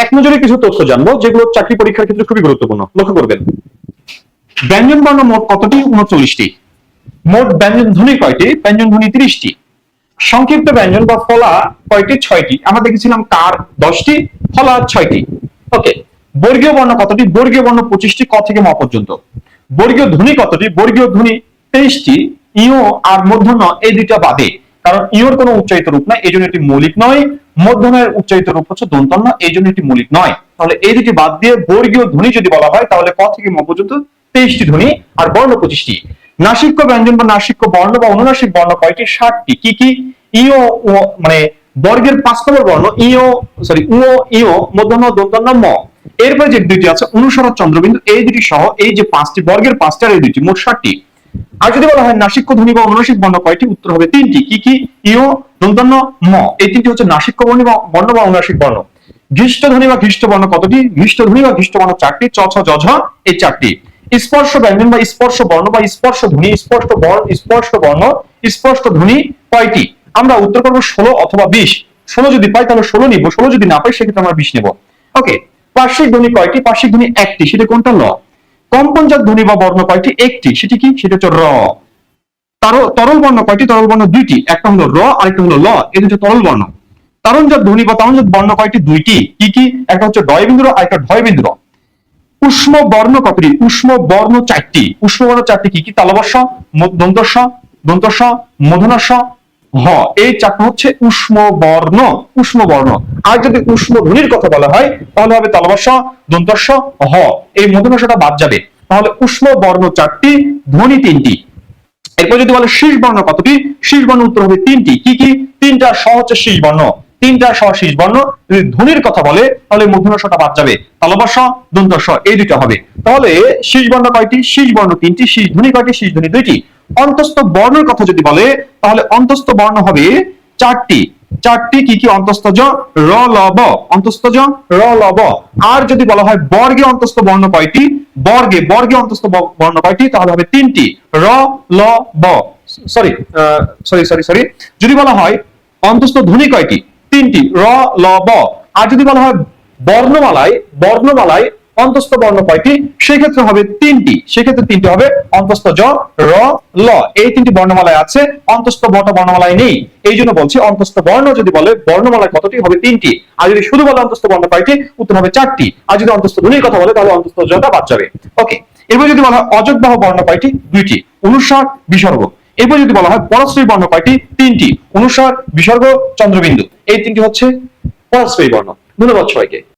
এক নজরে কিছু তথ্য জানবো যেগুলো চাকরি পরীক্ষার ক্ষেত্রে খুবই গুরুত্বপূর্ণ। লক্ষ্য করবেন, ব্যঞ্জন বর্ণ মোট কতটি? 39টি। মোট ব্যঞ্জন ধ্বনি কয়টি? ব্যঞ্জন ধ্বনি 30টি। সংক্ষিপ্ত ব্যঞ্জন বা ফলা কয়টি? 6টি। আমরা দেখেছিলাম কার 10টি, ফলা 6টি। ওকে। বর্গীয় বর্ণ কতটি? বর্গীয় বর্ণ 25টি, ক থেকে ম পর্যন্ত। বর্গীয় ধ্বনি কতটি? বর্গীয় ধ্বনি 23টি। ইও আর মূর্ধন্য এই দুইটা বাদে, কারণ ইওর কোনো উচ্চারিত রূপ নাই, এই জন্য এটি মৌলিক নয়। মূর্ধন্যের উচ্চারিত রূপ হচ্ছে দন্তন্য, এই জন্য এটি মৌলিক নয়। তাহলে এই দুটি বাদ দিয়ে বর্গীয় ধ্বনি যদি বলা হয় তাহলে ক থেকে ম পর্যন্ত 23টি ধ্বনি আর বর্ণ 25টি। নাসিক্য ব্যঞ্জন বা নাসিক্য বর্ণ বা অনুনাসিক বর্ণ কয়টি? 60টি। কি কি? ইও মানে বর্গের 5 নম্বর বর্ণ ইও, সরি উও ইও, মূর্ধন্য দন্তন্য ম। এরপরে যে দুইটি আছে অনুস্বর চন্দ্রবিন্দু, এই দুটি সহ এই যে 5টি, বর্গের 5টি আর এই দুইটি, মোট 60টি। আর যদি বলা হয় নাসিক্য ধ্বনি বা অনুনাসিক বর্ণ কয়টি? উত্তর হবে 3টি। কি কি? ইও, দন্তন্য, ম। এই তিনটি হচ্ছে নাসিক্য বর্ণ বা অনুনাসিক বর্ণ। ঘিষ্ট ধ্বনি বা ঘিষ্ট বর্ণ কতটি? ঘিষ্ট ধ্বনি বা ঘিষ্ট বর্ণ 4টি, চ ছ জ ঝ এই 4টি। স্পর্শ ব্যঞ্জন বা স্পর্শ বর্ণ বা স্পর্শ ধ্বনি, স্পষ্ট বর্ণ স্পষ্ট ধ্বনি কয়টি? আমরা উত্তর করবো 16 অথবা 20। 16 যদি পাই তাহলে 16 নিব, 16 যদি না পাই সেক্ষেত্রে আমরা 20 নেব। ওকে। পার্শ্বিক ধ্বনি কয়টি? পার্শ্বিক ধ্বনি 1টি, সেটা কোনটা? ল। কম্পনজাত ধ্বনি বা বর্ণ কয়টি? 1টি, সেটি কি? সেটা হচ্ছে র। তরল বর্ণ কয়টি? তরল বর্ণ 2টি, একটা হলো র আরেকটা হলো ল, এই দুটো তরল বর্ণ। তারণজাত ধ্বনি বা তারণজাত বর্ণ কয়টি? 2টি। কি কি? একটা হচ্ছে ডয় বিন্দু আর একটা ঢয় বিন্দু। উষ্ম বর্ণ কতটি? উষ্ম বর্ণ 4টি। উষ্ম বর্ণ 4টি। কি কি? তালবস্য, দন্তস্য, দন্তস্য, মূর্ধন্যস্য, হ, এই 4টা হচ্ছে উষ্ম বর্ণ। উষ্ম বর্ণ। আর যদি উষ্ম ধ্বনির কথা বলা হয় তাহলে হবে তালবস্য, দন্তস্য, হ, এই মূর্ধন্যস্যটা বাদ যাবে। তাহলে উষ্ম বর্ণ 4টি, ধ্বনি 3টি। এরপর যদি বলে শীষ বর্ণ কতটি? শীষ বর্ণ উত্তর হবে 3টি। কি কি? 3টা স হচ্ছে শীষ বর্ণ, 3টা স শীষ বর্ণ। যদি ধ্বনির কথা বলে তাহলে মূর্ধন্যস্যটা বাদ যাবে, তালবস্য, দন্তস্য এই দুটো হবে। তাহলে শীষ বর্ণ কয়টি? শীষ বর্ণ 3টি। শীষ ধ্বনি কয়টি? শীষ ধ্বনি 2টি। অন্তস্থ বর্ণের কথা যদি বলে তাহলে অন্তস্থ বর্ণ হবে 4টি। 4টি। কি কি? অন্তস্থজ, র ল ব, অন্তস্থজ, র ল ব। আর যদি বলা হয় বর্গে অন্তস্থ বর্ণ কয়টি? বর্গে অন্তস্থ বর্ণ কয়টি? তাহলে হবে 3টি, র ল ব। সরি, যদি বলা হয় অন্তস্থ ধ্বনি কয়টি? 3টি, র ল ব। আর যদি বলা হয় বর্ণমালায় অন্তস্থ বর্ণ কয়টি? সেক্ষেত্রে হবে 3টি। সেক্ষেত্রে 3টি হবে অন্তস্থ জ, র, ল, এই 3টি বর্ণমালায় আছে, অন্তস্থ বর্ণমালায় নেই। এই জন্য বলছি অন্তস্থ বর্ণ যদি বলে বর্ণমালায় কতটি? হবে 3টি। আর যদি শুধু বলে অন্তস্থ বর্ণ কয়টি? উত্তর হবে 4টি। আর যদি অন্তস্থ ধ্বনির কথা বলে তাহলে অন্তস্থ জটা বাদ যাবে। ওকে। এরপর যদি বলা হয় অযোগবাহ বর্ণ কয়টি? 2টি, অনুস্বার, বিসর্গ। এরপর যদি বলা হয় পরশ্রী বর্ণ কয়টি? 3টি, অনুস্বার, বিসর্গ, চন্দ্রবিন্দু। এই 3টি হচ্ছে পরশ্রী বর্ণ। ধন্যবাদ সবাইকে।